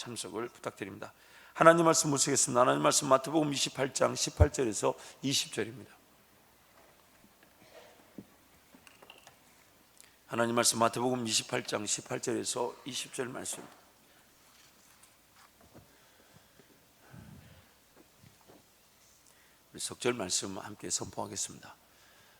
참석을 부탁드립니다. 하나님 말씀 보시겠습니다. 하나님 말씀 마태복음 28장 18절에서 20절입니다. 하나님 말씀 마태복음 28장 18절에서 20절 말씀. 우리 석절 말씀 함께 선포하겠습니다.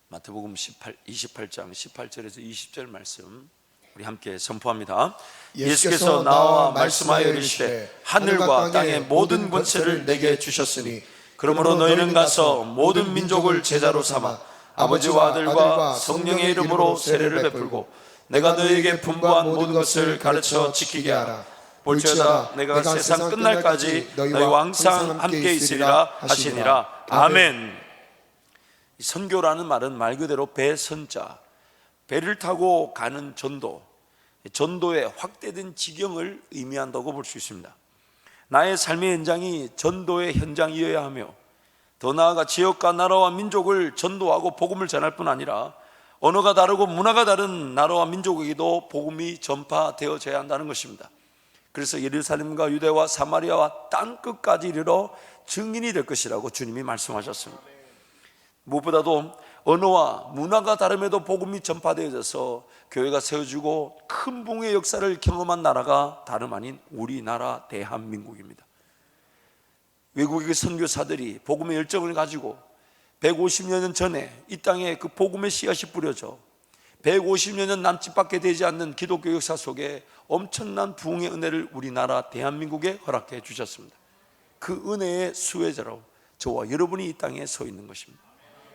마태복음 28장 18절에서 20절 말씀 우리 함께 선포합니다. 예수께서 나와 말씀하여 이르시되 하늘과 땅의 모든 권세를 내게 주셨으니 그러므로 너희는 가서 모든 민족을 제자로 삼아 아버지와 아들과 성령의 이름으로 세례를 베풀고 내가 너희에게 분부한 모든 것을 가르쳐 지키게 하라. 볼지어다 내가 세상 끝날까지 너희와 항상 함께 있으리라 하시니라. 아멘. 선교라는 말은 말 그대로 배선자, 배를 타고 가는 전도, 전도의 확대된 지경을 의미한다고 볼 수 있습니다. 나의 삶의 현장이 전도의 현장이어야 하며 더 나아가 지역과 나라와 민족을 전도하고 복음을 전할 뿐 아니라 언어가 다르고 문화가 다른 나라와 민족에게도 복음이 전파되어져야 한다는 것입니다. 그래서 예루살렘과 유대와 사마리아와 땅끝까지 이르러 증인이 될 것이라고 주님이 말씀하셨습니다. 무엇보다도 언어와 문화가 다름에도 복음이 전파되어져서 교회가 세워지고 큰 붕의 역사를 경험한 나라가 다름 아닌 우리나라 대한민국입니다. 외국의 선교사들이 복음의 열정을 가지고 150여 년 전에 이 땅에 그 복음의 씨앗이 뿌려져 150여 년 남짓밖에 되지 않는 기독교 역사 속에 엄청난 부흥의 은혜를 우리나라 대한민국에 허락해 주셨습니다. 그 은혜의 수혜자로 저와 여러분이 이 땅에 서 있는 것입니다.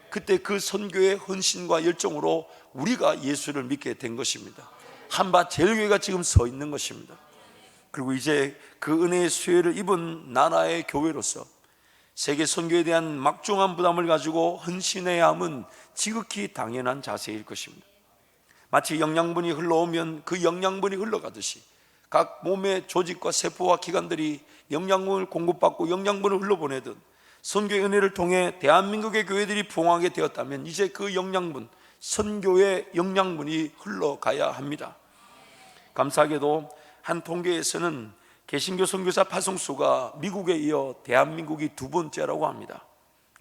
그때 그 선교의 헌신과 열정으로 우리가 예수를 믿게 된 것입니다. 한바 제일교회가 지금 서 있는 것입니다. 그리고 이제 그 은혜의 수혜를 입은 나라의 교회로서 세계 선교에 대한 막중한 부담을 가지고 헌신해야 함은 지극히 당연한 자세일 것입니다. 마치 영양분이 흘러오면 그 영양분이 흘러가듯이 각 몸의 조직과 세포와 기관들이 영양분을 공급받고 영양분을 흘러보내듯 선교의 은혜를 통해 대한민국의 교회들이 부흥하게 되었다면 이제 그 영양분, 선교의 영양분이 흘러가야 합니다. 감사하게도 한 통계에서는 개신교 선교사 파송수가 미국에 이어 대한민국이 두 번째라고 합니다.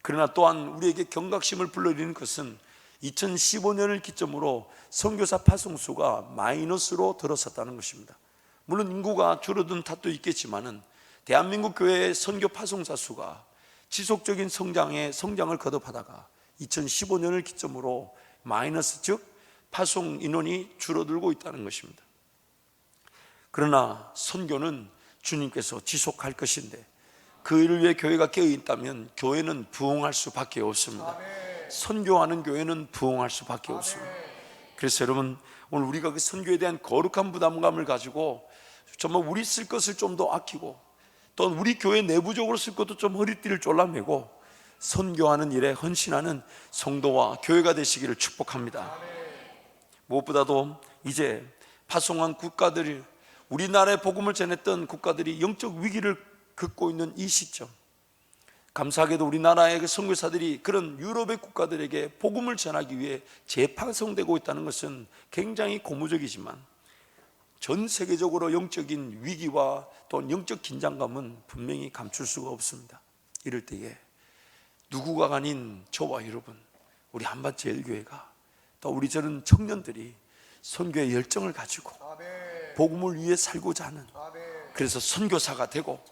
그러나 또한 우리에게 경각심을 불러일으키는 것은 2015년을 기점으로 선교사 파송수가 마이너스로 들어섰다는 것입니다. 물론 인구가 줄어든 탓도 있겠지만은 대한민국 교회의 선교 파송사 수가 지속적인 성장을 거듭하다가 2015년을 기점으로 마이너스, 즉 파송 인원이 줄어들고 있다는 것입니다. 그러나 선교는 주님께서 지속할 것인데 그 일을 위해 교회가 깨어있다면 교회는 부흥할 수밖에 없습니다. 선교하는 교회는 부흥할 수밖에 없습니다. 그래서 여러분, 오늘 우리가 그 선교에 대한 거룩한 부담감을 가지고 정말 우리 쓸 것을 좀 더 아끼고 또 우리 교회 내부적으로 쓸 것도 좀 허리띠를 졸라매고 선교하는 일에 헌신하는 성도와 교회가 되시기를 축복합니다. 무엇보다도 이제 파송한 국가들, 우리나라의 복음을 전했던 국가들이 영적 위기를 겪고 있는 이 시점, 감사하게도 우리나라의 그 선교사들이 그런 유럽의 국가들에게 복음을 전하기 위해 재파송되고 있다는 것은 굉장히 고무적이지만 전 세계적으로 영적인 위기와 또 영적 긴장감은 분명히 감출 수가 없습니다. 이럴 때에 누구가 아닌 저와 여러분, 우리 한밭제일교회가 또 우리 저런 청년들이 선교의 열정을 가지고 복음을 위해 살고자 하는, 그래서 선교사가 되고,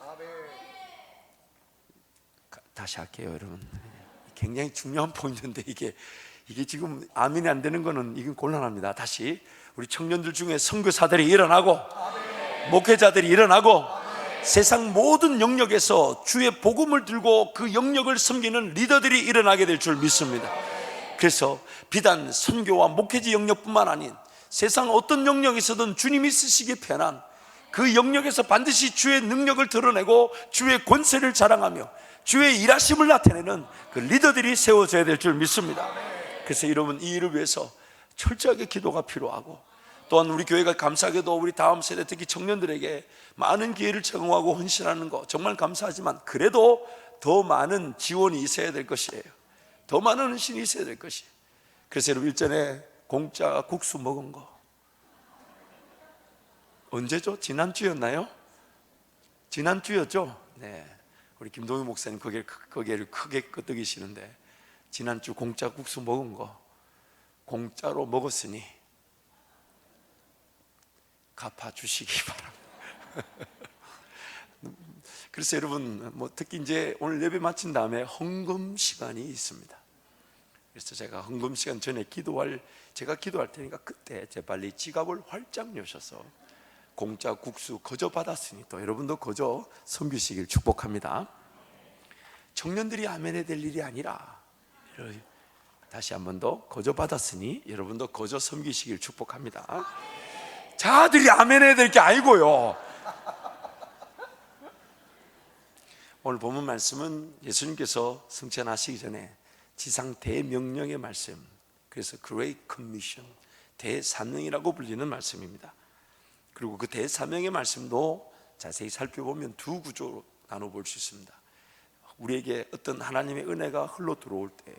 다시 할게요 여러분. 굉장히 중요한 포인트인데 이게 지금 아멘이 안 되는 거는 이건 곤란합니다. 다시 우리 청년들 중에 선교사들이 일어나고 목회자들이 일어나고 세상 모든 영역에서 주의 복음을 들고 그 영역을 섬기는 리더들이 일어나게 될 줄 믿습니다. 그래서 비단 선교와 목회지 영역뿐만 아닌 세상 어떤 영역에서든 주님이 쓰시기에 편한 그 영역에서 반드시 주의 능력을 드러내고 주의 권세를 자랑하며 주의 일하심을 나타내는 그 리더들이 세워져야 될 줄 믿습니다. 그래서 여러분, 이 일을 위해서 철저하게 기도가 필요하고, 또한 우리 교회가 감사하게도 우리 다음 세대, 특히 청년들에게 많은 기회를 제공하고 헌신하는 거 정말 감사하지만 그래도 더 많은 지원이 있어야 될 것이에요. 더 많은 헌신이 있어야 될 것이에요. 그래서 여러분, 일전에 공짜 국수 먹은 거 언제죠? 지난주였나요? 지난주였죠? 네. 우리 김동희 목사님 고개를 크게 끄덕이시는데, 지난주 공짜 국수 먹은 거 공짜로 먹었으니 갚아주시기 바랍니다. 그래서 여러분, 특히 이제 오늘 예배 마친 다음에 헌금 시간이 있습니다. 그래서 제가 헌금 시간 전에 제가 기도할 테니까 그때 재빨리 지갑을 활짝 여셔서 공짜 국수 거저 받았으니 또 여러분도 거저 섬기시길 축복합니다. 청년들이 아멘해야 될 일이 아니라, 다시 한 번 더, 거저 받았으니 여러분도 거저 섬기시길 축복합니다. 자들이 아멘해야 될 게 아니고요. 오늘 본문 말씀은 예수님께서 승천하시기 전에 지상 대명령의 말씀, 그래서 Great Commission, 대사명이라고 불리는 말씀입니다. 그리고 그 대사명의 말씀도 자세히 살펴보면 두 구조로 나눠볼 수 있습니다. 우리에게 어떤 하나님의 은혜가 흘러 들어올 때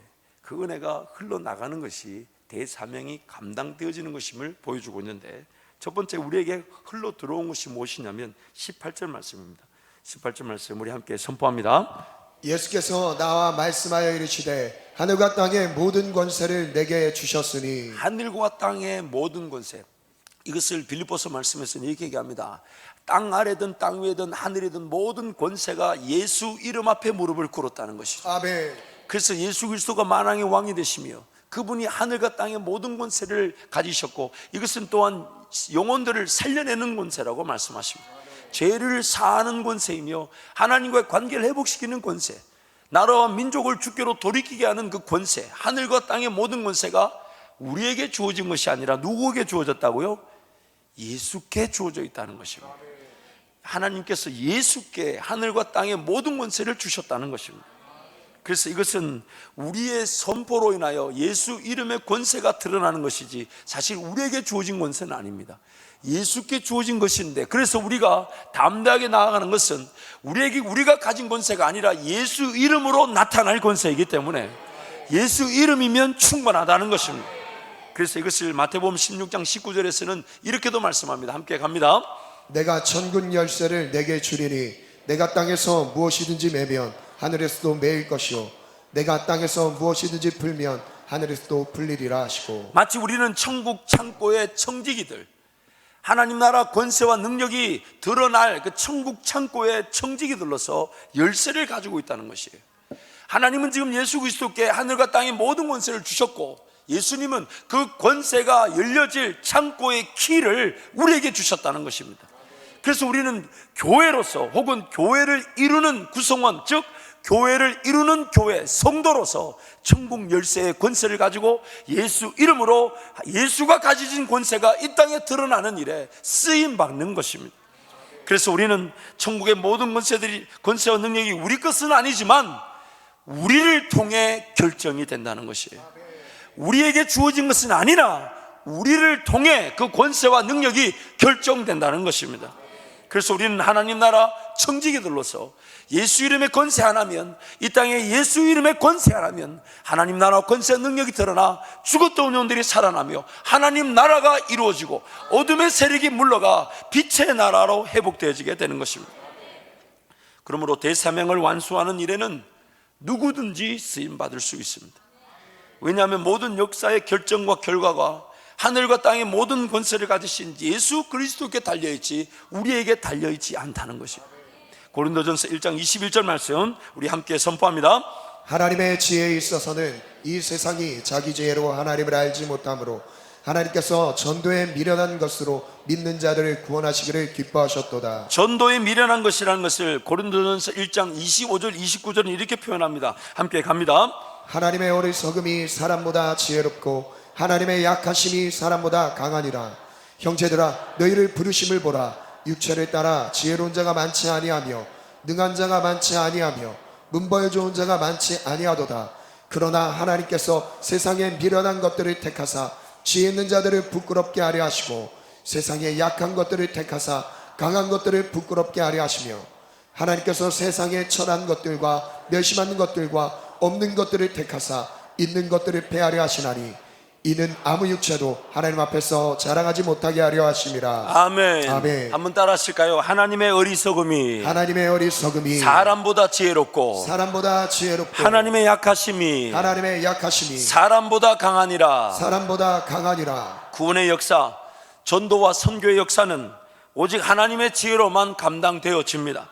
그 은혜가 흘러나가는 것이 대사명이 감당되어지는 것임을 보여주고 있는데, 첫 번째 우리에게 흘러 들어온 것이 무엇이냐면 18절 말씀입니다. 18절 말씀 우리 함께 선포합니다. 예수께서 나와 말씀하여 이르시되 하늘과 땅의 모든 권세를 내게 주셨으니. 하늘과 땅의 모든 권세, 이것을 빌립보서 말씀에서는 이렇게 얘기합니다. 땅 아래든 땅 위에든 하늘이든 모든 권세가 예수 이름 앞에 무릎을 꿇었다는 것이죠. 아멘. 그래서 예수 그리스도가 만왕의 왕이 되시며 그분이 하늘과 땅의 모든 권세를 가지셨고, 이것은 또한 영혼들을 살려내는 권세라고 말씀하십니다. 죄를 사하는 권세이며 하나님과의 관계를 회복시키는 권세, 나라와 민족을 주께로 돌이키게 하는 그 권세, 하늘과 땅의 모든 권세가 우리에게 주어진 것이 아니라 누구에게 주어졌다고요? 예수께 주어져 있다는 것입니다. 하나님께서 예수께 하늘과 땅의 모든 권세를 주셨다는 것입니다. 그래서 이것은 우리의 선포로 인하여 예수 이름의 권세가 드러나는 것이지, 사실 우리에게 주어진 권세는 아닙니다. 예수께 주어진 것인데, 그래서 우리가 담대하게 나아가는 것은 우리가 가진 권세가 아니라 예수 이름으로 나타날 권세이기 때문에 예수 이름이면 충분하다는 것입니다. 그래서 이것을 마태복음 16장 19절에서는 이렇게도 말씀합니다. 함께 갑니다. 내가 천군 열쇠를 내게 주리니 내가 땅에서 무엇이든지 매면 하늘에서도 매일 것이요 내가 땅에서 무엇이든지 풀면 하늘에서도 풀리리라 하시고. 마치 우리는 천국 창고의 청지기들, 하나님 나라 권세와 능력이 드러날 그 천국 창고의 청지기들로서 열쇠를 가지고 있다는 것이에요. 하나님은 지금 예수 그리스도께 하늘과 땅의 모든 권세를 주셨고, 예수님은 그 권세가 열려질 창고의 키를 우리에게 주셨다는 것입니다. 그래서 우리는 교회로서, 혹은 교회를 이루는 구성원, 즉 교회를 이루는 교회, 성도로서 천국 열쇠의 권세를 가지고 예수 이름으로 예수가 가지신 권세가 이 땅에 드러나는 일에 쓰임 받는 것입니다. 그래서 우리는 천국의 모든 권세와 능력이 우리 것은 아니지만 우리를 통해 결정이 된다는 것이에요. 우리에게 주어진 것은 아니라 우리를 통해 그 권세와 능력이 결정된다는 것입니다. 그래서 우리는 하나님 나라 청지기들로서 예수 이름의 권세 하나면, 이 땅에 예수 이름의 권세 하나면 하나님 나라 권세와 능력이 드러나 죽었던 영혼들이 살아나며 하나님 나라가 이루어지고 어둠의 세력이 물러가 빛의 나라로 회복되어지게 되는 것입니다. 그러므로 대사명을 완수하는 일에는 누구든지 쓰임받을 수 있습니다. 왜냐하면 모든 역사의 결정과 결과가 하늘과 땅의 모든 권세를 가지신 예수 그리스도께 달려있지 우리에게 달려있지 않다는 것입니다. 고린도전서 1장 21절 말씀 우리 함께 선포합니다. 하나님의 지혜에 있어서는 이 세상이 자기 지혜로 하나님을 알지 못하므로 하나님께서 전도에 미련한 것으로 믿는 자들을 구원하시기를 기뻐하셨도다. 전도에 미련한 것이라는 것을 고린도전서 1장 25절 29절은 이렇게 표현합니다. 함께 갑니다. 하나님의 어리석음이 사람보다 지혜롭고 하나님의 약하심이 사람보다 강하니라. 형제들아, 너희를 부르심을 보라. 육체를 따라 지혜로운 자가 많지 아니하며 능한 자가 많지 아니하며 문벌 좋은 자가 많지 아니하도다. 그러나 하나님께서 세상에 미련한 것들을 택하사 지혜 있는 자들을 부끄럽게 하려 하시고 세상에 약한 것들을 택하사 강한 것들을 부끄럽게 하려 하시며 하나님께서 세상에 천한 것들과 멸시받는 것들과 없는 것들을 택하사 있는 것들을 패하려 하시나니 이는 아무 육체도 하나님 앞에서 자랑하지 못하게 하려 하심이라. 아멘. 아멘. 한번 따라 하실까요? 하나님의 어리석음이 하나님의 어리석음이 사람보다 지혜롭고 사람보다 지혜롭고 하나님의 약하심이 하나님의 약하심이 사람보다 강하니라. 사람보다 강하니라. 구원의 역사, 전도와 선교의 역사는 오직 하나님의 지혜로만 감당되어집니다.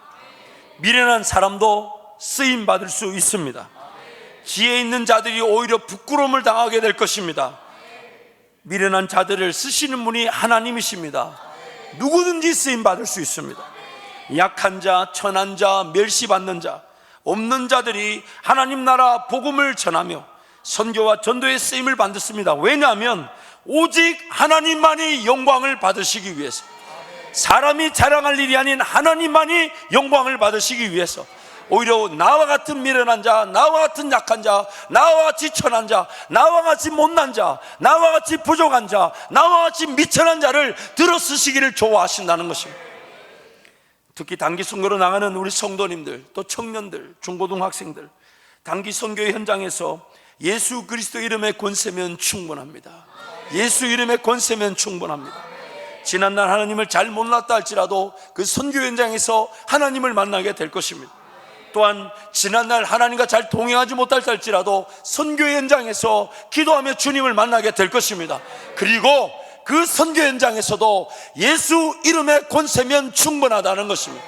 미련한 사람도 쓰임 받을 수 있습니다. 지혜 있는 자들이 오히려 부끄러움을 당하게 될 것입니다. 미련한 자들을 쓰시는 분이 하나님이십니다. 누구든지 쓰임 받을 수 있습니다. 약한 자, 천한 자, 멸시받는 자, 없는 자들이 하나님 나라 복음을 전하며 선교와 전도의 쓰임을 받습니다. 왜냐하면 오직 하나님만이 영광을 받으시기 위해서, 사람이 자랑할 일이 아닌 하나님만이 영광을 받으시기 위해서 오히려 나와 같은 미련한 자, 나와 같은 약한 자, 나와 같이 천한 자, 나와 같이 못난 자, 나와 같이 부족한 자, 나와 같이 미천한 자를 들어 쓰시기를 좋아하신다는 것입니다. 특히 단기 선교로 나가는 우리 성도님들, 또 청년들, 중고등학생들, 단기 선교의 현장에서 예수 그리스도 이름의 권세면 충분합니다. 예수 이름의 권세면 충분합니다. 지난날 하나님을 잘 몰랐다 할지라도 그 선교 현장에서 하나님을 만나게 될 것입니다. 또한 지난날 하나님과 잘 동행하지 못할다 할지라도 선교 현장에서 기도하며 주님을 만나게 될 것입니다. 그리고 그 선교 현장에서도 예수 이름의 권세면 충분하다는 것입니다.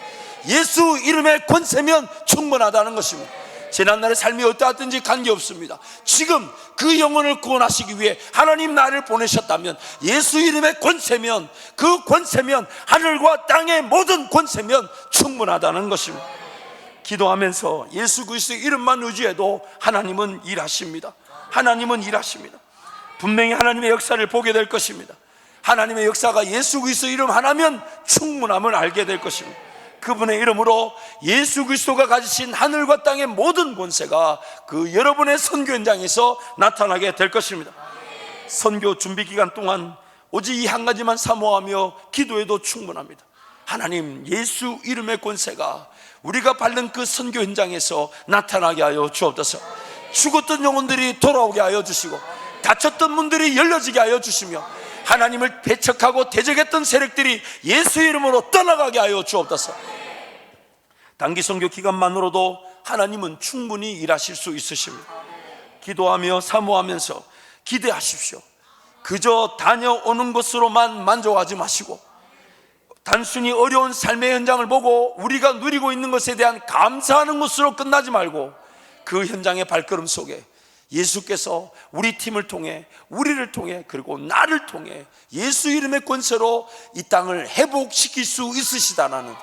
예수 이름의 권세면 충분하다는 것입니다. 지난날의 삶이 어떠하든지 관계없습니다. 지금 그 영혼을 구원하시기 위해 하나님 나를 보내셨다면 예수 이름의 권세면, 그 권세면 하늘과 땅의 모든 권세면 충분하다는 것입니다. 기도하면서 예수 그리스도의 이름만 의지해도 하나님은 일하십니다. 하나님은 일하십니다. 분명히 하나님의 역사를 보게 될 것입니다. 하나님의 역사가 예수 그리스도 이름 하나면 충분함을 알게 될 것입니다. 그분의 이름으로 예수 그리스도가 가지신 하늘과 땅의 모든 권세가 그 여러분의 선교 현장에서 나타나게 될 것입니다. 선교 준비 기간 동안 오직 이 한 가지만 사모하며 기도해도 충분합니다. 하나님, 예수 이름의 권세가 우리가 밟는 그 선교 현장에서 나타나게 하여 주옵소서. 죽었던 영혼들이 돌아오게 하여 주시고, 다쳤던 문들이 열려지게 하여 주시며, 하나님을 배척하고 대적했던 세력들이 예수 이름으로 떠나가게 하여 주옵소서. 단기 선교 기간만으로도 하나님은 충분히 일하실 수 있으십니다. 기도하며 사모하면서 기대하십시오. 그저 다녀오는 것으로만 만족하지 마시고, 단순히 어려운 삶의 현장을 보고 우리가 누리고 있는 것에 대한 감사하는 것으로 끝나지 말고, 그 현장의 발걸음 속에 예수께서 우리 팀을 통해, 우리를 통해, 그리고 나를 통해 예수 이름의 권세로 이 땅을 회복시킬 수 있으시다라는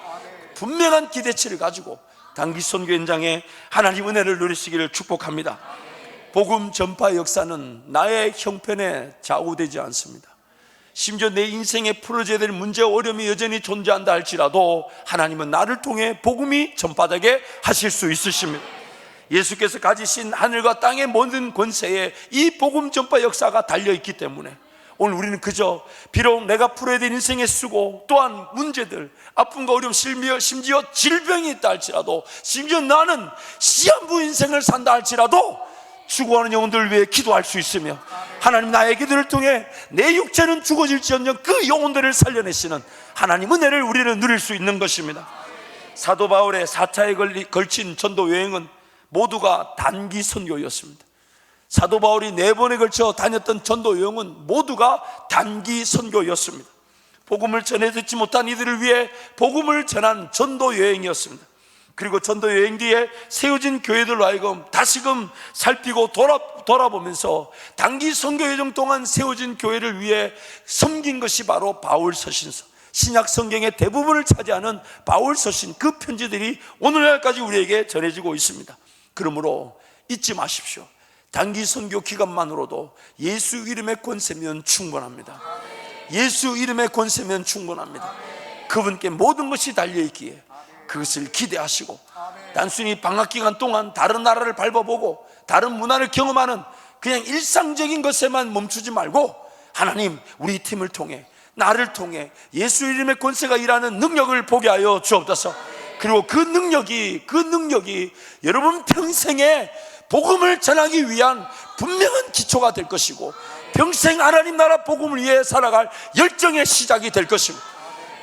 분명한 기대치를 가지고 단기 선교 현장에 하나님 은혜를 누리시기를 축복합니다. 복음 전파 역사는 나의 형편에 좌우되지 않습니다. 심지어 내 인생에 풀어져야 될 문제와 어려움이 여전히 존재한다 할지라도 하나님은 나를 통해 복음이 전파되게 하실 수 있으십니다. 예수께서 가지신 하늘과 땅의 모든 권세에 이 복음 전파 역사가 달려있기 때문에 오늘 우리는 그저 비록 내가 풀어야 될 인생의 수고, 또한 문제들, 아픔과 어려움, 심지어 질병이 있다 할지라도, 심지어 나는 시한부 인생을 산다 할지라도 죽어가는 영혼들을 위해 기도할 수 있으며, 하나님 나의 기도를 통해 내 육체는 죽어질지언정 그 영혼들을 살려내시는 하나님 은혜를 우리는 누릴 수 있는 것입니다. 사도 바울의 4차에 걸친 전도 여행은 모두가 단기 선교였습니다. 사도 바울이 4번에 걸쳐 다녔던 전도 여행은 모두가 단기 선교였습니다. 복음을 전해 듣지 못한 이들을 위해 복음을 전한 전도 여행이었습니다. 그리고 전도 여행 뒤에 세워진 교회들로 하여금 다시금 살피고 돌아보면서 단기 선교 여정 동안 세워진 교회를 위해 섬긴 것이 바로 바울 서신서, 신약 성경의 대부분을 차지하는 바울 서신, 그 편지들이 오늘날까지 우리에게 전해지고 있습니다. 그러므로 잊지 마십시오. 단기 선교 기간만으로도 예수 이름의 권세면 충분합니다. 예수 이름의 권세면 충분합니다. 그분께 모든 것이 달려있기에 그것을 기대하시고, 단순히 방학기간 동안 다른 나라를 밟아보고 다른 문화를 경험하는 그냥 일상적인 것에만 멈추지 말고, 하나님 우리 팀을 통해, 나를 통해 예수 이름의 권세가 일하는 능력을 보게 하여 주옵소서. 그리고 그 능력이 여러분 평생에 복음을 전하기 위한 분명한 기초가 될 것이고, 평생 하나님 나라 복음을 위해 살아갈 열정의 시작이 될 것입니다.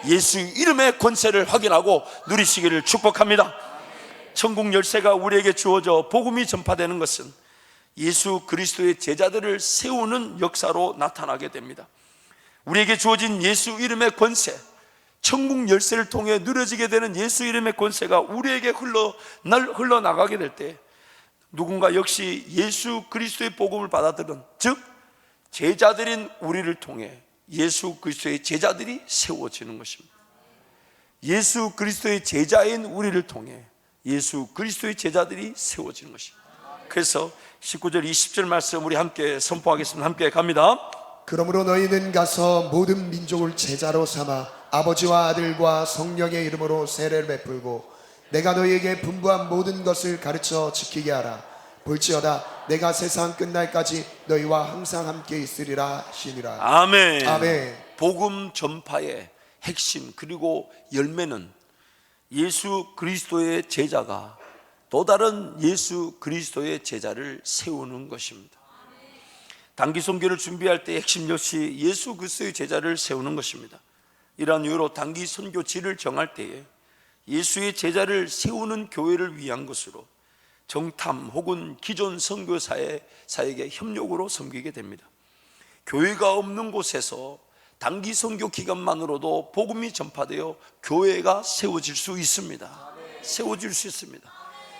예수 이름의 권세를 확인하고 누리시기를 축복합니다. 천국 열쇠가 우리에게 주어져 복음이 전파되는 것은 예수 그리스도의 제자들을 세우는 역사로 나타나게 됩니다. 우리에게 주어진 예수 이름의 권세, 천국 열쇠를 통해 누려지게 되는 예수 이름의 권세가 우리에게 흘러나가게 될 때 누군가 역시 예수 그리스도의 복음을 받아들은, 즉 제자들인 우리를 통해 예수 그리스도의 제자들이 세워지는 것입니다. 예수 그리스도의 제자인 우리를 통해 예수 그리스도의 제자들이 세워지는 것입니다. 그래서 19절 20절 말씀 우리 함께 선포하겠습니다. 함께 갑니다. 그러므로 너희는 가서 모든 민족을 제자로 삼아 아버지와 아들과 성령의 이름으로 세례를 베풀고 내가 너희에게 분부한 모든 것을 가르쳐 지키게 하라. 볼지어다 내가 세상 끝날까지 너희와 항상 함께 있으리라 하시니라. 아멘. 아멘. 복음 전파의 핵심 그리고 열매는 예수 그리스도의 제자가 또 다른 예수 그리스도의 제자를 세우는 것입니다. 단기 선교를 준비할 때 핵심 역시 예수 그리스도의 제자를 세우는 것입니다. 이러한 이유로 단기 선교지를 정할 때에 예수의 제자를 세우는 교회를 위한 것으로 정탐 혹은 기존 선교사에게 협력으로 섬기게 됩니다. 교회가 없는 곳에서 단기 선교 기간만으로도 복음이 전파되어 교회가 세워질 수 있습니다. 세워질 수 있습니다.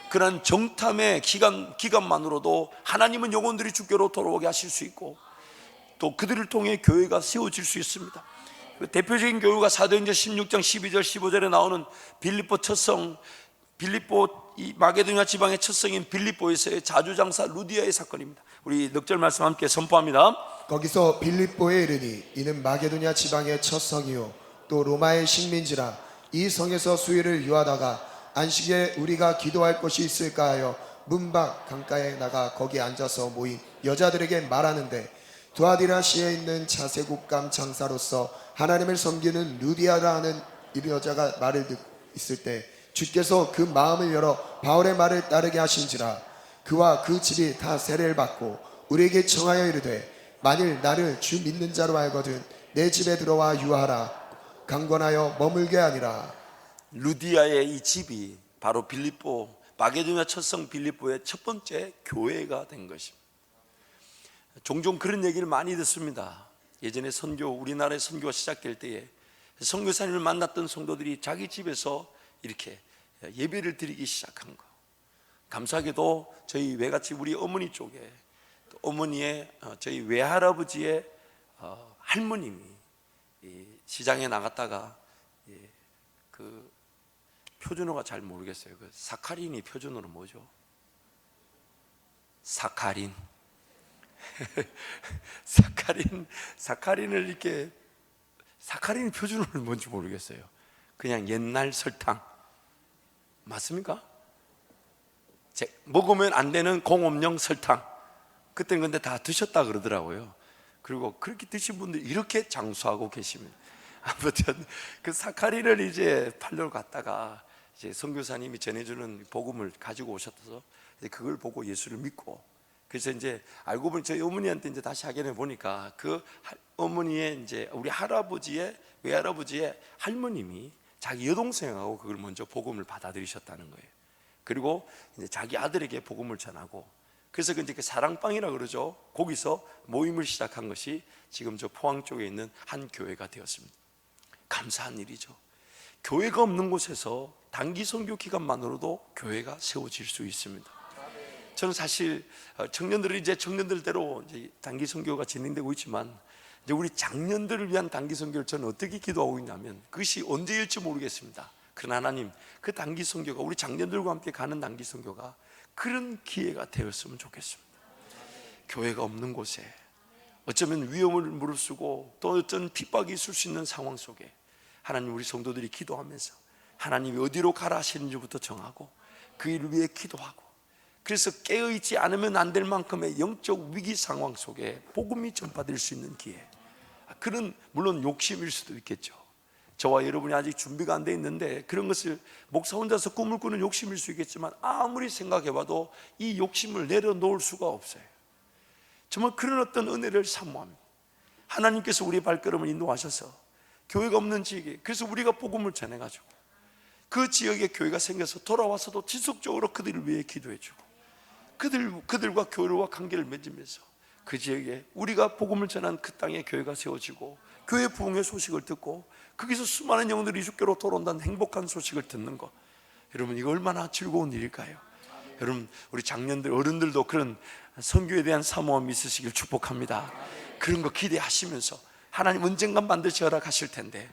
그런 정탐의 기간만으로도 하나님은 영혼들이 주께로 돌아오게 하실 수 있고 또 그들을 통해 교회가 세워질 수 있습니다. 대표적인 교회가 사도행전 16장 12절 15절에 나오는 빌립보 첫성, 빌립보 이 마게도냐 지방의 첫성인 빌립보에서의 자주장사 루디아의 사건입니다. 우리 넉절 말씀 함께 선포합니다. 거기서 빌립보에 이르니 이는 마게도냐 지방의 첫 성이요 또 로마의 식민지라. 이 성에서 수일을 유하다가 안식에 우리가 기도할 곳이 있을까 하여 문밖 강가에 나가 거기 앉아서 모인 여자들에게 말하는데 두아디라시에 있는 자세국감 장사로서 하나님을 섬기는 루디아라 하는 이 여자가 말을 듣고 있을 때 주께서 그 마음을 열어 바울의 말을 따르게 하신지라. 그와 그 집이 다 세례를 받고 우리에게 청하여 이르되 만일 나를 주 믿는 자로 알거든 내 집에 들어와 유하라. 강권하여 머물게 하니라. 루디아의 이 집이 바로 빌립보 마게도냐 첫성 빌립보의 첫 번째 교회가 된 것입니다. 종종 그런 얘기를 많이 듣습니다. 예전에 우리나라의 선교가 시작될 때에 선교사님을 만났던 성도들이 자기 집에서 이렇게 예배를 드리기 시작한 거. 감사하게도 저희 외갓집 우리 어머니 쪽에 어머니의 저희 외할아버지의 할머님이 시장에 나갔다가 그 표준어가 잘 모르겠어요. 그 사카린이 표준어로 뭐죠? 사카린. 사카린을 이렇게 사카린 표준어는 뭔지 모르겠어요. 그냥 옛날 설탕 맞습니까? 먹으면 안 되는 공업용 설탕. 그때는 근데 다 드셨다 그러더라고요. 그리고 그렇게 드신 분들이 이렇게 장수하고 계십니다. 아무튼 그 사카린을 이제 팔러 갔다가 이제 선교사님이 전해주는 복음을 가지고 오셔서 이제 그걸 보고 예수를 믿고, 그래서 이제 알고 보니 저희 어머니한테 이제 다시 확인해 보니까 그 어머니의 이제 우리 할아버지의 외할아버지의 할머님이 자기 여동생하고 그걸 먼저 복음을 받아들이셨다는 거예요. 그리고 이제 자기 아들에게 복음을 전하고, 그래서 이제 그 사랑방이라 그러죠. 거기서 모임을 시작한 것이 지금 저 포항 쪽에 있는 한 교회가 되었습니다. 감사한 일이죠. 교회가 없는 곳에서 단기 선교 기간만으로도 교회가 세워질 수 있습니다. 저는 사실 청년들이 이제 청년들대로 이제 단기 선교가 진행되고 있지만, 이제 우리 장년들을 위한 단기 선교를 저는 어떻게 기도하고 있냐면, 그것이 언제일지 모르겠습니다. 그러나 하나님, 그 단기 선교가 우리 장년들과 함께 가는 단기 선교가 그런 기회가 되었으면 좋겠습니다. 교회가 없는 곳에 어쩌면 위험을 무릅쓰고 또 어떤 핍박이 있을 수 있는 상황 속에 하나님, 우리 성도들이 기도하면서 하나님이 어디로 가라 하시는지부터 정하고 그 일을 위해 기도하고, 그래서 깨어있지 않으면 안 될 만큼의 영적 위기 상황 속에 복음이 전파될 수 있는 기회, 그런 물론 욕심일 수도 있겠죠. 저와 여러분이 아직 준비가 안 돼 있는데 그런 것을 목사 혼자서 꿈을 꾸는 욕심일 수 있겠지만, 아무리 생각해봐도 이 욕심을 내려놓을 수가 없어요. 정말 그런 어떤 은혜를 사모합니다. 하나님께서 우리의 발걸음을 인도하셔서 교회가 없는 지역에, 그래서 우리가 복음을 전해가지고 그 지역에 교회가 생겨서 돌아와서도 지속적으로 그들을 위해 기도해주고 그들과 교회와 관계를 맺으면서 그 지역에 우리가 복음을 전한 그 땅에 교회가 세워지고 교회 부흥의 소식을 듣고 거기서 수많은 영들이 주께로 돌아온다는 행복한 소식을 듣는 것, 여러분 이거 얼마나 즐거운 일일까요? 여러분 우리 장년들, 어른들도 그런 선교에 대한 사모함이 있으시길 축복합니다. 그런 거 기대하시면서 하나님 언젠간 반드시 허락하실 텐데,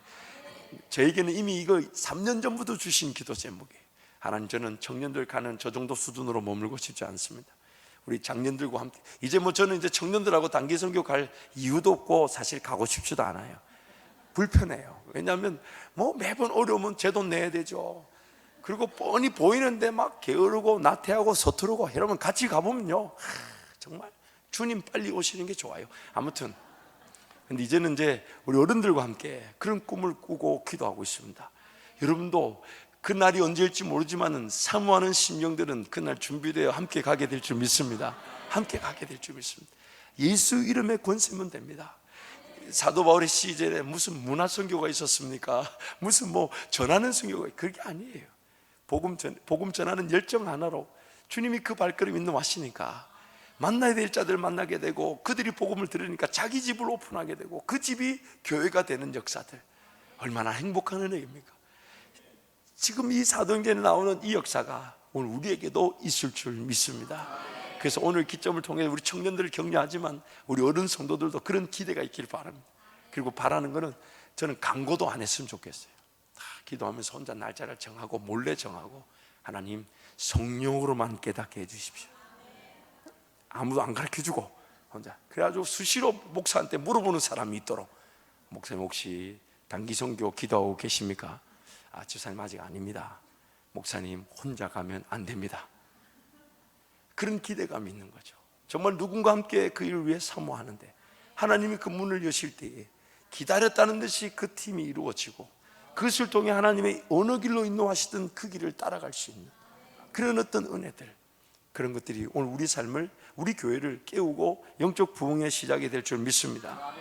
저에게는 이미 이거 3년 전부터 주신 기도 제목이에요. 하나님, 저는 청년들 가는 저 정도 수준으로 머물고 싶지 않습니다. 우리 장년들과 함께, 이제 저는 이제 청년들하고 단기 선교 갈 이유도 없고 사실 가고 싶지도 않아요. 불편해요. 왜냐하면 매번 어려우면 제 돈 내야 되죠. 그리고 뻔히 보이는데 막 게으르고 나태하고 서투르고 이러면 같이 가보면요, 정말 주님 빨리 오시는 게 좋아요. 아무튼 근데 이제는 이제 우리 어른들과 함께 그런 꿈을 꾸고 기도하고 있습니다. 여러분도 그날이 언제일지 모르지만은 사모하는 심령들은 그날 준비되어 함께 가게 될 줄 믿습니다. 함께 가게 될 줄 믿습니다. 예수 이름의 권세면 됩니다. 사도 바울의 시절에 무슨 문화 선교가 있었습니까? 무슨 전하는 선교가, 그게 아니에요. 복음 전하는 열정 하나로 주님이 그 발걸음 인도하시니까 만나야 될 자들 만나게 되고, 그들이 복음을 들으니까 자기 집을 오픈하게 되고 그 집이 교회가 되는 역사들, 얼마나 행복한 은혜입니까? 지금 이 사도행전에 나오는 이 역사가 오늘 우리에게도 있을 줄 믿습니다. 그래서 오늘 기점을 통해 우리 청년들을 격려하지만 우리 어른 성도들도 그런 기대가 있길 바랍니다. 그리고 바라는 거는, 저는 강고도 안 했으면 좋겠어요. 다 기도하면서 혼자 날짜를 정하고 몰래 정하고, 하나님 성령으로만 깨닫게 해주십시오. 아무도 안 가르쳐주고 혼자, 그래가지고 수시로 목사한테 물어보는 사람이 있도록, 목사님 혹시 단기 선교 기도하고 계십니까? 집사님 아직 아닙니다. 목사님 혼자 가면 안 됩니다. 그런 기대감이 있는 거죠. 정말 누군가 함께 그 일을 위해 사모하는데 하나님이 그 문을 여실 때에 기다렸다는 듯이 그 팀이 이루어지고, 그것을 통해 하나님의 어느 길로 인도하시든 그 길을 따라갈 수 있는 그런 어떤 은혜들, 그런 것들이 오늘 우리 삶을, 우리 교회를 깨우고 영적 부흥의 시작이 될 줄 믿습니다.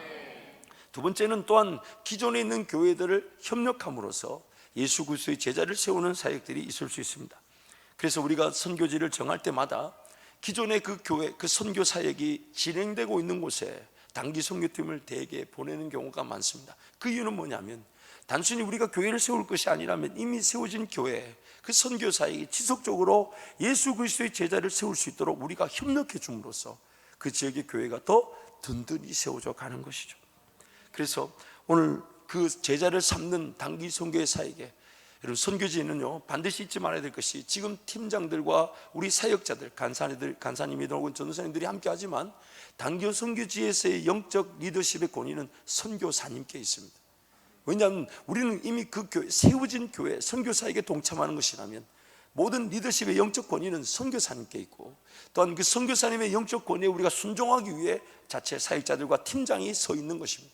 두 번째는 또한 기존에 있는 교회들을 협력함으로써 예수 그리스도의 제자를 세우는 사역들이 있을 수 있습니다. 그래서 우리가 선교지를 정할 때마다 기존의 그 교회, 그 선교 사역이 진행되고 있는 곳에 단기 선교팀을 대개 보내는 경우가 많습니다. 그 이유는 뭐냐면, 단순히 우리가 교회를 세울 것이 아니라면 이미 세워진 교회, 그 선교 사역이 지속적으로 예수 그리스도의 제자를 세울 수 있도록 우리가 협력해 줌으로써 그 지역의 교회가 더 든든히 세워져 가는 것이죠. 그래서 오늘 그 제자를 삼는 단기 선교의 사역에, 여러분 선교지에는요 반드시 잊지 말아야 될 것이, 지금 팀장들과 우리 사역자들, 간사님이든 혹은 전도사님들이 함께 하지만 단기 선교지에서의 영적 리더십의 권위는 선교사님께 있습니다. 왜냐하면 우리는 이미 그 교회, 세워진 교회 선교사에게 동참하는 것이라면 모든 리더십의 영적 권위는 선교사님께 있고, 또한 그 선교사님의 영적 권위에 우리가 순종하기 위해 자체 사역자들과 팀장이 서 있는 것입니다.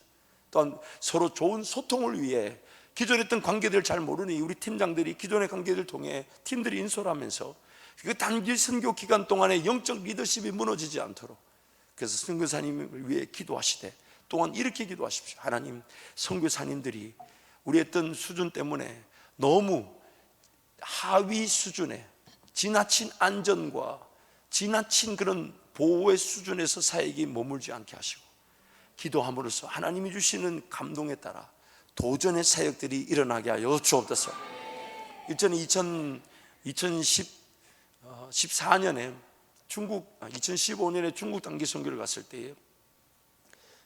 또한 서로 좋은 소통을 위해 기존에 했던 관계들을 잘 모르니 우리 팀장들이 기존의 관계들을 통해 팀들이 인솔 하면서 그 단기 선교 기간 동안에 영적 리더십이 무너지지 않도록, 그래서 선교사님을 위해 기도하시되 또한 이렇게 기도하십시오. 하나님, 선교사님들이 우리 했던 수준 때문에 너무 하위 수준의 지나친 안전과 지나친 그런 보호의 수준에서 사역이 머물지 않게 하시고, 기도함으로써 하나님이 주시는 감동에 따라 도전의 사역들이 일어나게 하여 주옵소서. 2014년에 2015년에 중국 단기 선교를 갔을 때에,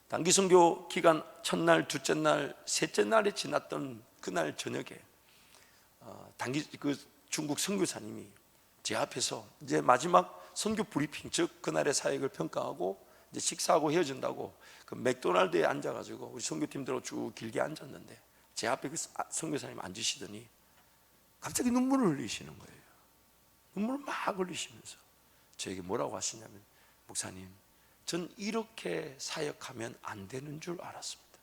단기 선교 기간 첫날, 둘째 날, 셋째 날에 지났던 그날 저녁에 그 중국 선교사님이 제 앞에서 이제 마지막 선교 브리핑, 즉 그날의 사역을 평가하고 이제 식사하고 헤어진다고 그 맥도날드에 앉아가지고 우리 선교팀들하고 쭉 길게 앉았는데, 제 앞에 그 선교사님 앉으시더니 갑자기 눈물을 흘리시는 거예요. 눈물을 막 흘리시면서 저에게 뭐라고 하시냐면, 목사님, 전 이렇게 사역하면 안 되는 줄 알았습니다.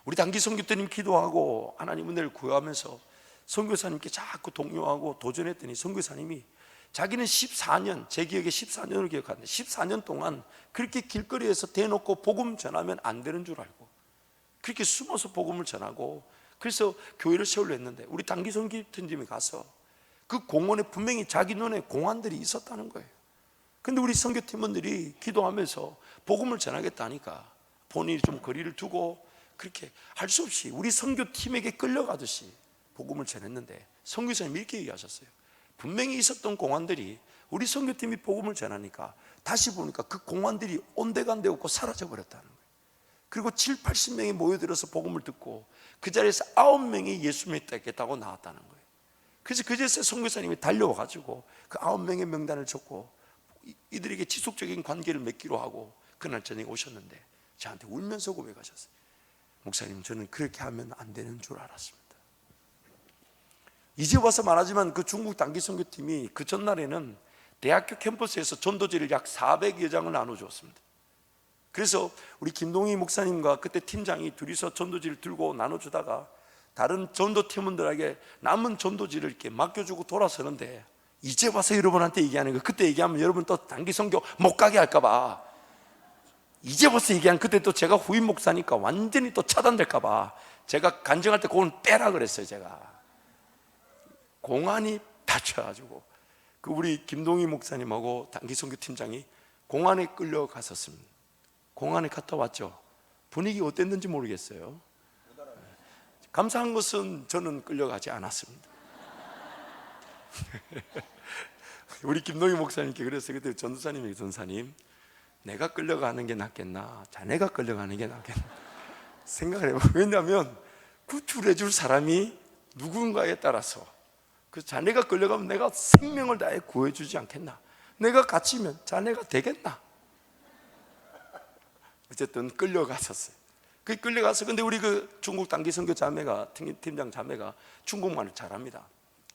우리 단기 선교팀 기도하고 하나님 은혜를 구하면서 선교사님께 자꾸 독려하고 도전했더니 선교사님이 자기는 14년, 제 기억에 14년을 기억하는데 14년 동안 그렇게 길거리에서 대놓고 복음 전하면 안 되는 줄 알고 그렇게 숨어서 복음을 전하고 그래서 교회를 세우려 했는데 우리 단기선교팀장이 가서 그 공원에 분명히 자기 눈에 공안들이 있었다는 거예요. 근데 우리 선교팀원들이 기도하면서 복음을 전하겠다니까 본인이 좀 거리를 두고 그렇게 할 수 없이 우리 선교팀에게 끌려가듯이 복음을 전했는데 선교사님이 이렇게 얘기하셨어요. 분명히 있었던 공안들이 우리 선교팀이 복음을 전하니까 다시 보니까 그 공안들이 온데간데 없고 사라져 버렸다는 거예요. 그리고 7, 80명이 모여들어서 복음을 듣고 그 자리에서 9명이 예수 믿겠다고 나왔다는 거예요. 그래서 그제서 선교사님이 달려와가지고 그 9명의 명단을 적고 이들에게 지속적인 관계를 맺기로 하고 그날 저녁에 오셨는데 저한테 울면서 고백하셨어요. 목사님, 저는 그렇게 하면 안 되는 줄 알았습니다. 이제 와서 말하지만 그 중국 단기 선교팀이 그 전날에는 대학교 캠퍼스에서 전도지를 약 400여 장을 나눠주었습니다. 그래서 우리 김동희 목사님과 그때 팀장이 둘이서 전도지를 들고 나눠주다가 다른 전도팀원들에게 남은 전도지를 이렇게 맡겨주고 돌아서는데 이제 와서 여러분한테 얘기하는 거, 그때 얘기하면 여러분 또 단기 선교 못 가게 할까봐 이제 와서 얘기하면 그때 또 제가 후임 목사니까 완전히 또 차단될까봐 제가 간증할 때 그건 빼라 그랬어요. 제가 공안이 닫혀가지고 그 우리 김동희 목사님하고 단기 선교 팀장이 공안에 끌려갔었습니다. 공안에 갔다 왔죠. 분위기 어땠는지 모르겠어요. 감사한 것은 저는 끌려가지 않았습니다. 우리 김동희 목사님께 그래서 그때 전도사님이 전사님, 내가 끌려가는 게 낫겠나 자네가 끌려가는 게 낫겠나 생각을 해봐요. 왜냐하면 구출해줄 사람이 누군가에 따라서 그 자네가 끌려가면 내가 생명을 다해 구해주지 않겠나, 내가 갇히면 자네가 되겠나. 어쨌든 끌려갔었어요. 그 끌려가서 근데 우리 그 중국 단기 선교 자매가 팀장 자매가 중국말을 잘합니다.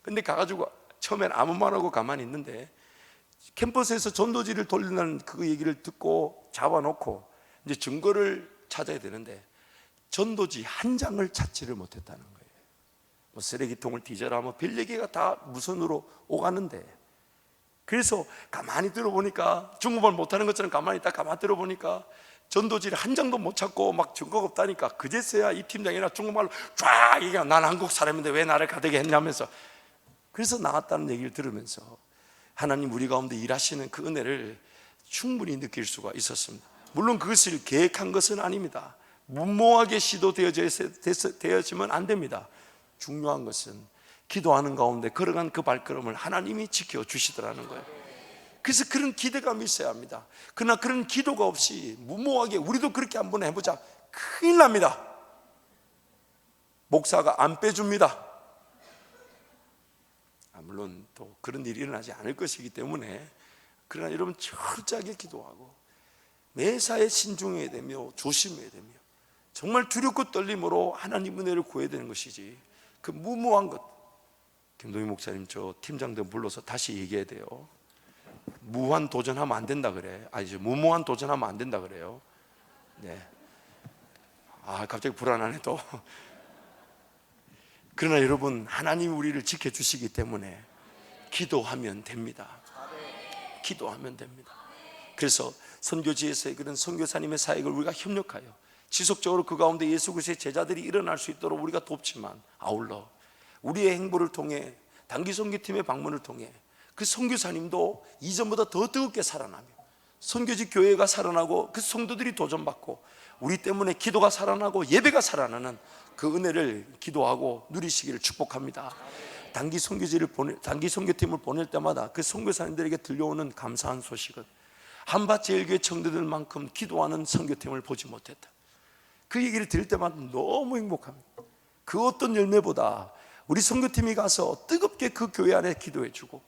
근데 가가지고 처음엔 아무 말하고 가만히 있는데 캠퍼스에서 전도지를 돌리는 그 얘기를 듣고 잡아놓고 이제 증거를 찾아야 되는데 전도지 한 장을 찾지를 못했다는 거예요. 뭐 쓰레기통을 뒤져라 뭐 별 얘기가 다 무선으로 오가는데, 그래서 가만히 들어보니까 중국말 못하는 것처럼 가만히 들어보니까 전도지를 한 장도 못 찾고 막 증거가 없다니까 그제서야 이 팀장이나 중국말로 쫙 얘기가, 난 한국 사람인데 왜 나를 가득히 했냐면서, 그래서 나왔다는 얘기를 들으면서 하나님 우리 가운데 일하시는 그 은혜를 충분히 느낄 수가 있었습니다. 물론 그것을 계획한 것은 아닙니다. 무모하게 시도되어지면 안 됩니다. 중요한 것은 기도하는 가운데 걸어간 그 발걸음을 하나님이 지켜주시더라는 거예요. 그래서 그런 기대감이 있어야 합니다. 그러나 그런 기도가 없이 무모하게 우리도 그렇게 한번 해보자, 큰일 납니다. 목사가 안 빼줍니다. 물론 또 그런 일이 일어나지 않을 것이기 때문에, 그러나 여러분 철저하게 기도하고 매사에 신중해야 되며 조심해야 되며 정말 두렵고 떨림으로 하나님 은혜를 구해야 되는 것이지, 그 무모한 것. 김동희 목사님 저 팀장들 불러서 다시 얘기해야 돼요. 무한 도전하면 안 된다 그래. 아니죠, 무모한 도전하면 안 된다 그래요. 네. 아 갑자기 불안하네 또. 그러나 여러분 하나님이 우리를 지켜주시기 때문에 기도하면 됩니다. 기도하면 됩니다. 그래서 선교지에서의 그런 선교사님의 사역을 우리가 협력하여 지속적으로 그 가운데 예수 그리스도의 제자들이 일어날 수 있도록 우리가 돕지만, 아울러 우리의 행보를 통해 단기 선교팀의 방문을 통해 그 선교사님도 이전보다 더 뜨겁게 살아나며 선교지 교회가 살아나고 그 성도들이 도전받고 우리 때문에 기도가 살아나고 예배가 살아나는 그 은혜를 기도하고 누리시기를 축복합니다. 단기 선교팀을 보낼 때마다 그 선교사님들에게 들려오는 감사한 소식은 한밭제일교회 청대들만큼 기도하는 선교팀을 보지 못했다. 그 얘기를 들을 때마다 너무 행복합니다. 그 어떤 열매보다 우리 선교팀이 가서 뜨겁게 그 교회 안에 기도해주고,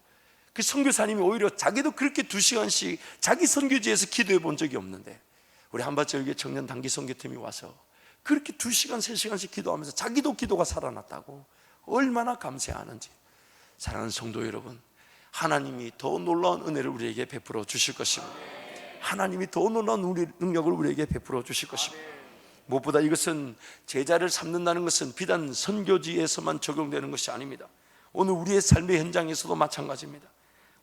그 선교사님이 오히려 자기도 그렇게 2시간씩 자기 선교지에서 기도해 본 적이 없는데 우리 한밭제일교회 청년 단기 선교팀이 와서 그렇게 2시간, 3시간씩 기도하면서 자기도 기도가 살아났다고 얼마나 감사하는지. 사랑하는 성도 여러분, 하나님이 더 놀라운 은혜를 우리에게 베풀어 주실 것입니다. 하나님이 더 놀라운 우리 능력을 우리에게 베풀어 주실 것입니다. 무엇보다 이것은 제자를 삼는다는 것은 비단 선교지에서만 적용되는 것이 아닙니다. 오늘 우리의 삶의 현장에서도 마찬가지입니다.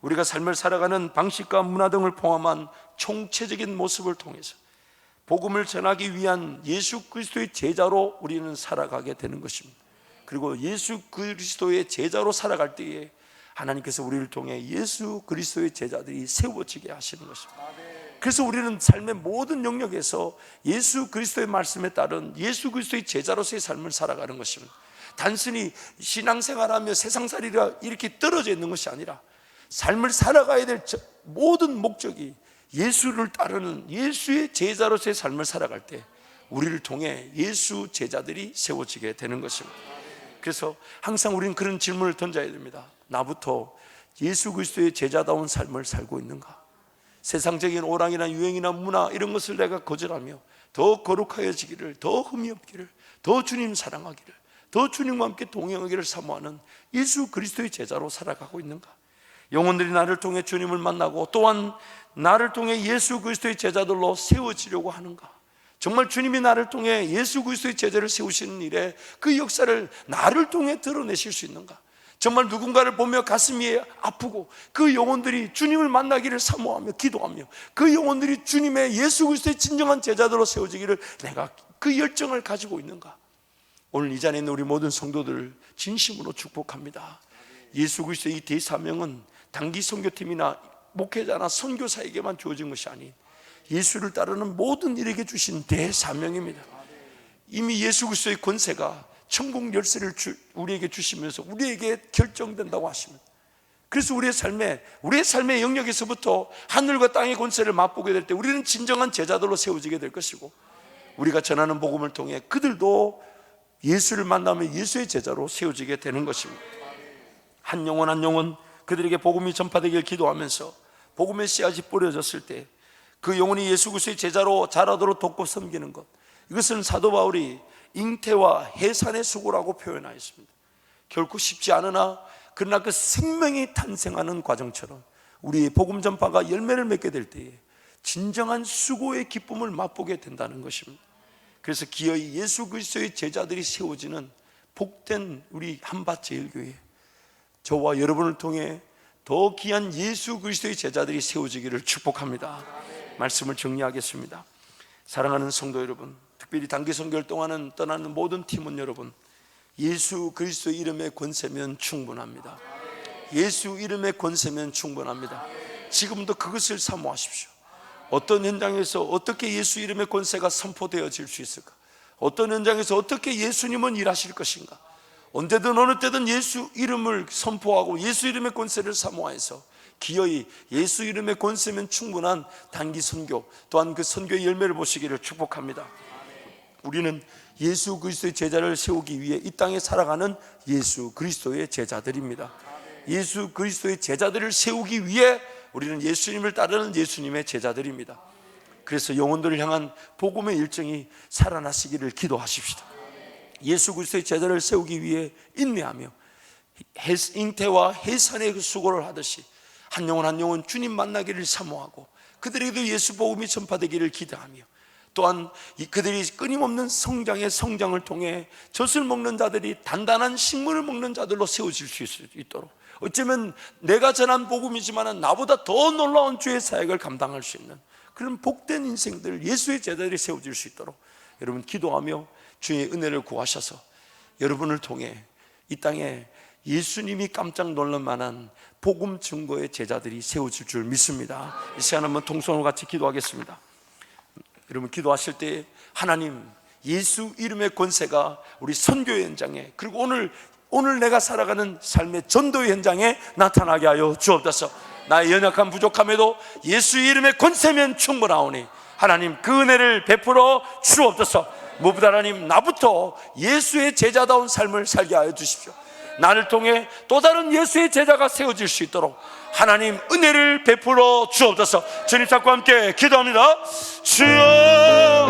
우리가 삶을 살아가는 방식과 문화 등을 포함한 총체적인 모습을 통해서 복음을 전하기 위한 예수 그리스도의 제자로 우리는 살아가게 되는 것입니다. 그리고 예수 그리스도의 제자로 살아갈 때에 하나님께서 우리를 통해 예수 그리스도의 제자들이 세워지게 하시는 것입니다. 그래서 우리는 삶의 모든 영역에서 예수 그리스도의 말씀에 따른 예수 그리스도의 제자로서의 삶을 살아가는 것입니다. 단순히 신앙생활하며 세상살이라 이렇게 떨어져 있는 것이 아니라 삶을 살아가야 될 모든 목적이 예수를 따르는 예수의 제자로서의 삶을 살아갈 때 우리를 통해 예수 제자들이 세워지게 되는 것입니다. 그래서 항상 우리는 그런 질문을 던져야 됩니다. 나부터 예수 그리스도의 제자다운 삶을 살고 있는가? 세상적인 오랑이나 유행이나 문화 이런 것을 내가 거절하며 더 거룩하여지기를, 더 흠이 없기를, 더 주님 사랑하기를, 더 주님과 함께 동행하기를 사모하는 예수 그리스도의 제자로 살아가고 있는가? 영혼들이 나를 통해 주님을 만나고 또한 나를 통해 예수 그리스도의 제자들로 세워지려고 하는가? 정말 주님이 나를 통해 예수 그리스도의 제자를 세우시는 일에 그 역사를 나를 통해 드러내실 수 있는가? 정말 누군가를 보며 가슴이 아프고 그 영혼들이 주님을 만나기를 사모하며 기도하며 그 영혼들이 주님의 예수 그리스도의 진정한 제자들로 세워지기를 내가 그 열정을 가지고 있는가? 오늘 이 자리에 있는 우리 모든 성도들을 진심으로 축복합니다. 예수 그리스도의 이 대사명은 단기 선교팀이나 목회자나 선교사에게만 주어진 것이 아닌 예수를 따르는 모든 일에게 주신 대사명입니다. 이미 예수 그리스도의 권세가 천국 열쇠를 우리에게 주시면서 우리에게 결정된다고 하십니다. 그래서 우리의 삶의 영역에서부터 하늘과 땅의 권세를 맛보게 될 때 우리는 진정한 제자들로 세워지게 될 것이고, 우리가 전하는 복음을 통해 그들도 예수를 만나면 예수의 제자로 세워지게 되는 것입니다. 한 영혼 한 영혼 그들에게 복음이 전파되길 기도하면서 복음의 씨앗이 뿌려졌을 때 그 영혼이 예수 그리스도의 제자로 자라도록 돕고 섬기는 것, 이것은 사도 바울이 잉태와 해산의 수고라고 표현하였습니다. 결코 쉽지 않으나 그러나 그 생명이 탄생하는 과정처럼 우리의 복음 전파가 열매를 맺게 될 때에 진정한 수고의 기쁨을 맛보게 된다는 것입니다. 그래서 기어이 예수 그리스도의 제자들이 세워지는 복된 우리 한밭제일교회, 저와 여러분을 통해 더 귀한 예수 그리스도의 제자들이 세워지기를 축복합니다. 말씀을 정리하겠습니다. 사랑하는 성도 여러분, 특별히 단기 선교를 떠나는 모든 팀원 여러분, 예수 그리스도의 이름의 권세면 충분합니다. 예수 이름의 권세면 충분합니다. 지금도 그것을 사모하십시오. 어떤 현장에서 어떻게 예수 이름의 권세가 선포되어질 수 있을까? 어떤 현장에서 어떻게 예수님은 일하실 것인가? 언제든 어느 때든 예수 이름을 선포하고 예수 이름의 권세를 사모해서 기어이 예수 이름의 권세면 충분한 단기 선교, 또한 그 선교의 열매를 보시기를 축복합니다. 우리는 예수 그리스도의 제자를 세우기 위해 이 땅에 살아가는 예수 그리스도의 제자들입니다. 예수 그리스도의 제자들을 세우기 위해 우리는 예수님을 따르는 예수님의 제자들입니다. 그래서 영혼들을 향한 복음의 일정이 살아나시기를 기도하십시다. 예수 그리스도의 제자를 세우기 위해 인내하며 잉태와 해산의 수고를 하듯이 한 영혼 한 영혼 주님 만나기를 사모하고 그들에게도 예수 복음이 전파되기를 기대하며, 또한 그들이 끊임없는 성장을 통해 젖을 먹는 자들이 단단한 식물을 먹는 자들로 세워질 수 있도록, 어쩌면 내가 전한 복음이지만 나보다 더 놀라운 주의 사역을 감당할 수 있는 그런 복된 인생들, 예수의 제자들이 세워질 수 있도록 여러분 기도하며 주의 은혜를 구하셔서 여러분을 통해 이 땅에 예수님이 깜짝 놀랄 만한 복음 증거의 제자들이 세워질 줄 믿습니다. 이 시간 한번 통성으로 같이 기도하겠습니다. 여러분 기도하실 때 하나님, 예수 이름의 권세가 우리 선교의 현장에, 그리고 오늘 내가 살아가는 삶의 전도의 현장에 나타나게 하여 주옵소서. 나의 연약한 부족함에도 예수 이름의 권세면 충분하오니 하나님 그 은혜를 베풀어 주옵소서. 무엇보다 하나님, 나부터 예수의 제자다운 삶을 살게 하여 주십시오. 나를 통해 또 다른 예수의 제자가 세워질 수 있도록 하나님 은혜를 베풀어 주옵소서. 주님 찾고 함께 기도합니다. 주여